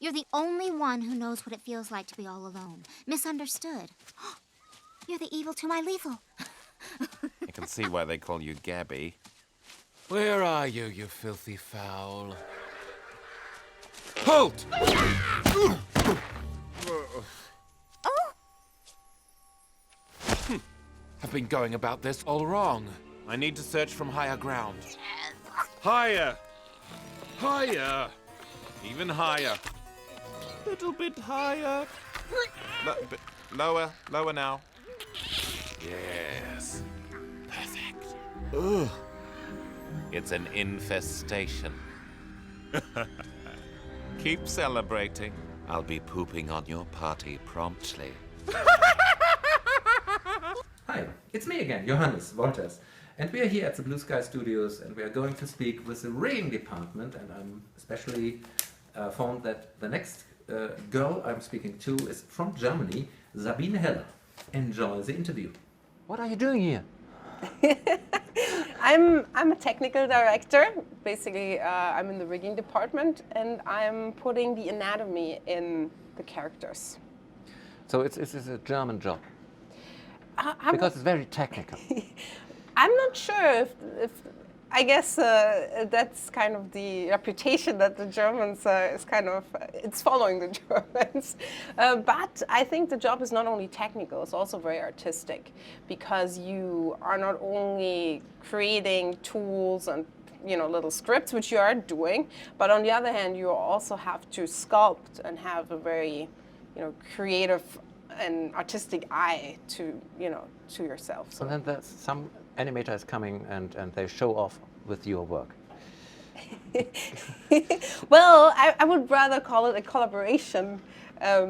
You're the only one who knows what it feels like to be all alone, misunderstood. You're the evil to my lethal. I can see why they call you Gabby. Where are you, you filthy fowl? Halt! Oh! I've been going about this all wrong. I need to search from higher ground. Higher! Higher! Even higher. Little bit higher. Lower, lower now. Yes. Perfect. Ugh. It's an infestation. Keep celebrating. I'll be pooping on your party promptly. Hi, it's me again, Johannes Wolters, and we are here at the Blue Sky Studios, and we are going to speak with the rigging department, and I'm especially found that the next girl I'm speaking to is from Germany, Sabine Heller. Enjoy the interview. What are you doing here? I'm a technical director. Basically, I'm in the rigging department, and I'm putting the anatomy in the characters. So it's a German job, because it's very technical. I'm not sure if I guess that's kind of the reputation that the Germans is kind of, it's following the Germans. But I think the job is not only technical, it's also very artistic, because you are not only creating tools and little scripts, which you are doing, but on the other hand, you also have to sculpt and have a very creative and artistic eye to to yourself. So then there's some animator is coming and they show off with your work. Well, I would rather call it a collaboration,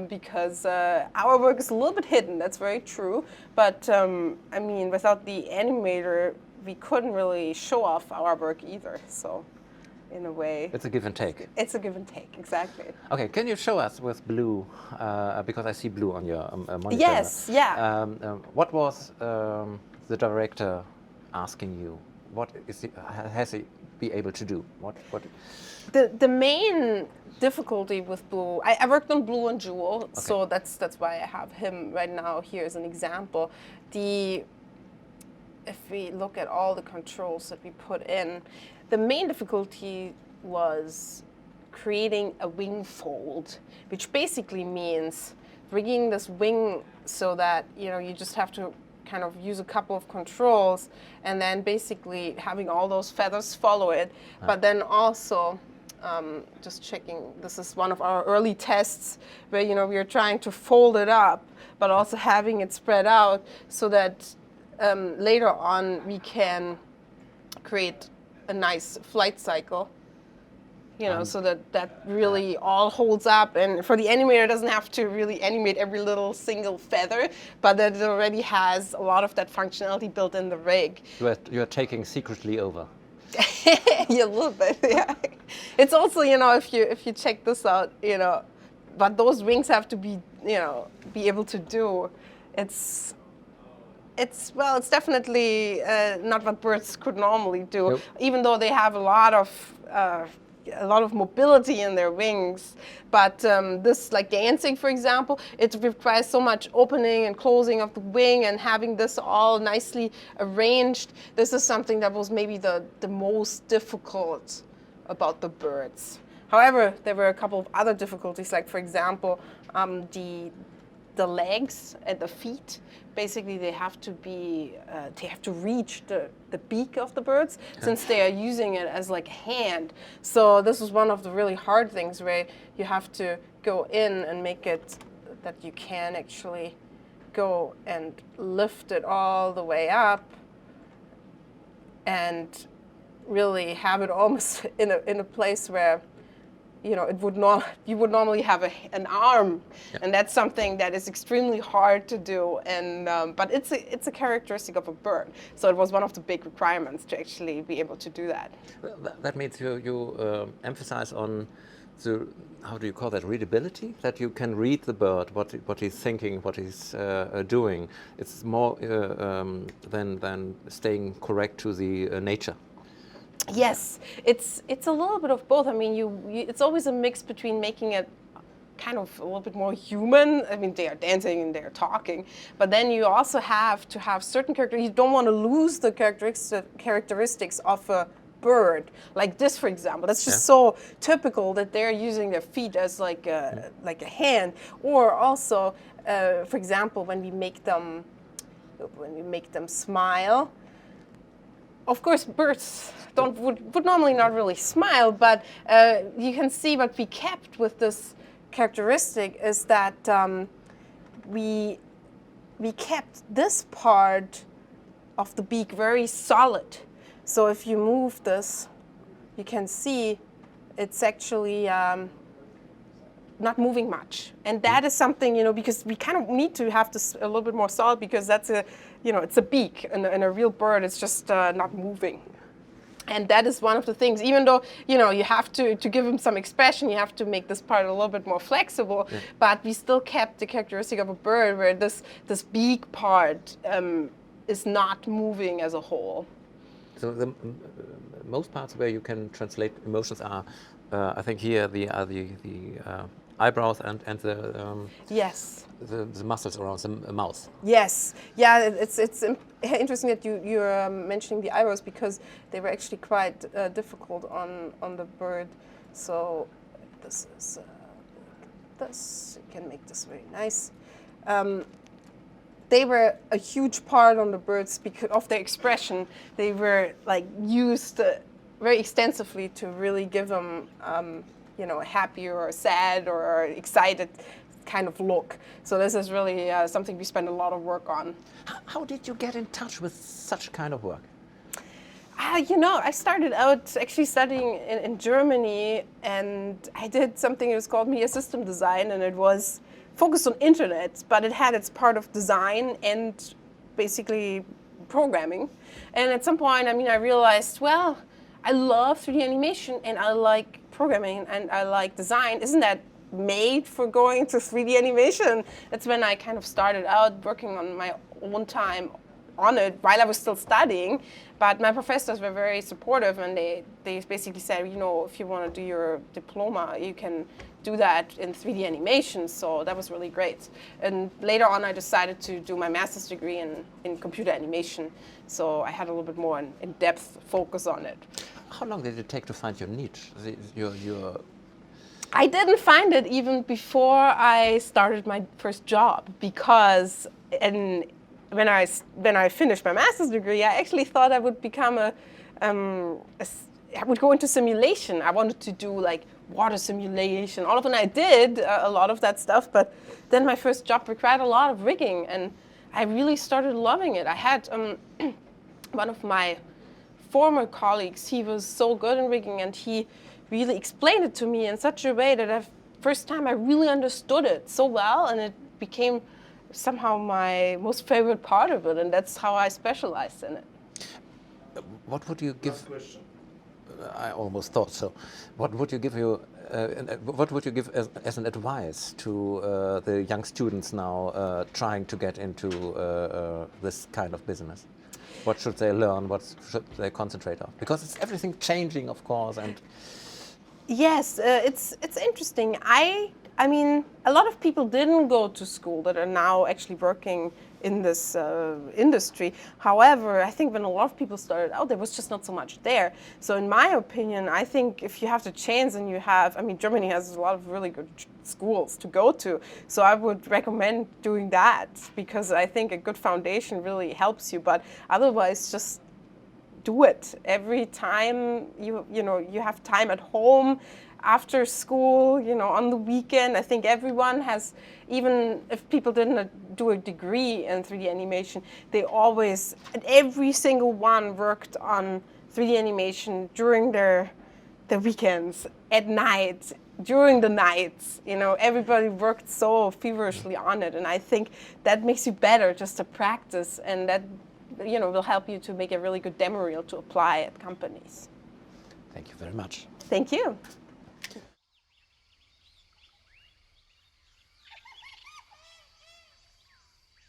because our work is a little bit hidden, that's very true, but I mean, without the animator, we couldn't really show off our work either, so in a way... It's a give and take. It's a give and take, exactly. Okay, can you show us with blue, because I see blue on your monitor. Yes, yeah. What was the director asking you? What has he be able to do? What? The main difficulty with blue, I worked on blue and jewel, okay. So that's why I have him right now here as an example. If we look at all the controls that we put in, the main difficulty was creating a wing fold, which basically means rigging this wing so that you just have to kind of use a couple of controls and then basically having all those feathers follow it, but then also just checking, this is one of our early tests where we are trying to fold it up but also having it spread out so that later on we can create a nice flight cycle, so that really all holds up, and for the animator doesn't have to really animate every little single feather, but that it already has a lot of that functionality built in the rig. You are taking secretly over. Yeah, a little bit, yeah. It's also, if you check this out, but those wings have to be, be able to do. It's definitely not what birds could normally do, nope. Even though they have a lot of mobility in their wings. But this, like dancing, for example, it requires so much opening and closing of the wing and having this all nicely arranged. This is something that was maybe the most difficult about the birds. However, there were a couple of other difficulties, like for example, the legs and the feet, basically they have to reach the beak of the birds, since they are using it as like a hand. So this was one of the really hard things where you have to go in and make it that you can actually go and lift it all the way up and really have it almost in a place where you would normally have an arm, yeah. And that's something that is extremely hard to do. And but it's a characteristic of a bird, so it was one of the big requirements to actually be able to do that. Well, that means you emphasize on the, how do you call that, readability? That you can read the bird, what he's thinking, what he's doing. It's more than staying correct to the nature. Yes, it's a little bit of both. I mean, it's always a mix between making it kind of a little bit more human. I mean, they are dancing and they are talking, but then you also have to have certain characteristics. You don't want to lose the characteristics of a bird, like this, for example. That's just so typical that they're using their feet as like a hand. Or also, for example, when we make them smile. Of course, birds would normally not really smile, but you can see what we kept with this characteristic is that we kept this part of the beak very solid. So if you move this, you can see it's actually not moving much. And that is something, because we kind of need to have this a little bit more solid, because that's it's a beak, and a real bird is just not moving. And that is one of the things, even though, you have to give them some expression, you have to make this part a little bit more flexible, but we still kept the characteristic of a bird where this beak part is not moving as a whole. So the most parts where you can translate emotions are, I think here, the eyebrows and the yes. The muscles around the mouth. Yes, yeah, it's interesting that you're mentioning the eyebrows, because they were actually quite difficult on the bird. So this is this. You can make this very nice. They were a huge part on the birds because of their expression. They were like used very extensively to really give them a happy or sad or excited kind of look. So this is really something we spend a lot of work on. How did you get in touch with such kind of work? I started out actually studying in Germany, and I did something that was called media system design, and it was focused on internet, but it had its part of design and basically programming. And at some point, I realized, well, I love 3D animation and I like programming and I like design. Isn't that made for going to 3D animation? That's when I kind of started out working on my own time on it while I was still studying. But my professors were very supportive, and they basically said, if you want to do your diploma, you can do that in 3D animation. So that was really great. And later on, I decided to do my master's degree in computer animation. So I had a little bit more in-depth focus on it. How long did it take to find your niche? I didn't find it even before I started my first job, because when I finished my master's degree, I actually thought I would become I would go into simulation. I wanted to do like water simulation. All of it, I did a lot of that stuff, but then my first job required a lot of rigging, and I really started loving it. I had one of my former colleagues, he was so good in rigging, and he really explained it to me in such a way that first time I really understood it so well, and it became somehow my most favorite part of it, and that's how I specialized in it. What would you give? I almost thought so. What would you give as an advice to the young students now trying to get into this kind of business? What should they learn? What should they concentrate on? Because it's everything changing, of course, and yes, it's interesting. I mean, a lot of people didn't go to school that are now actually working in this industry. However, I think when a lot of people started out, there was just not so much there. So in my opinion, I think if you have the chance and you have, Germany has a lot of really good schools to go to. So I would recommend doing that, because I think a good foundation really helps you. But otherwise, just do it. Every time you have time at home, after school, on the weekend. I think everyone has, even if people didn't do a degree in 3D animation, they always, every single one worked on 3D animation during their weekends, at night, during the nights. Everybody worked so feverishly on it, and I think that makes you better just to practice, and that will help you to make a really good demo reel to apply at companies. Thank you very much. Thank you.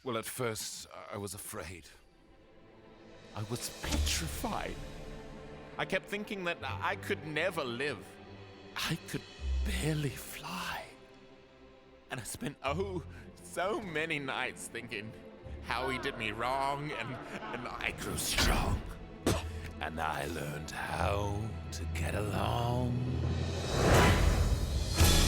Well, at first, I was afraid. I was petrified. I kept thinking that I could never live. I could barely fly. And I spent, so many nights thinking how he did me wrong, and I grew strong. And I learned how to get along.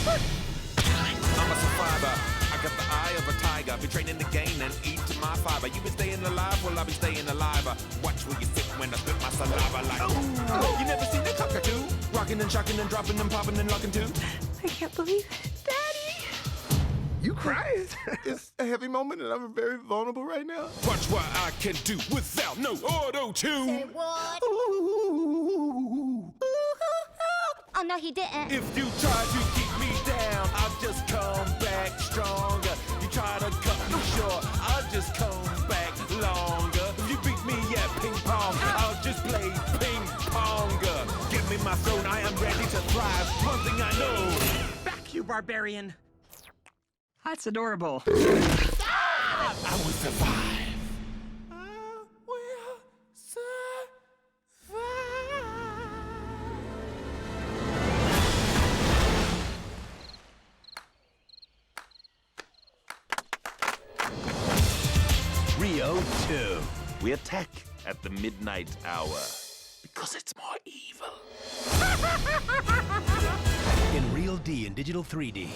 I'm a survivor. I got the eye of a tiger. Been training to gain and eat to my fiber. You been staying alive, well, I'll be staying alive. Watch where you sit when I spit my saliva like, oh, you never seen a cockatoo? Rocking and shocking and dropping and popping and locking too. I can't believe it. Daddy! You crying? It's a heavy moment and I'm very vulnerable right now. Watch what I can do without no auto-tune. What? Oh, no, he didn't. If you try to keep me down, I'll just come back stronger. You try to cut me short, I'll just come back longer. If you beat me at ping pong, I'll just play ping ponga. Give me my throne, I am ready to thrive. One thing I know. Back, you barbarian! That's adorable. I will survive. I will survive. RIO 2. We attack at the midnight hour because it's more evil. In Real D and Digital 3D.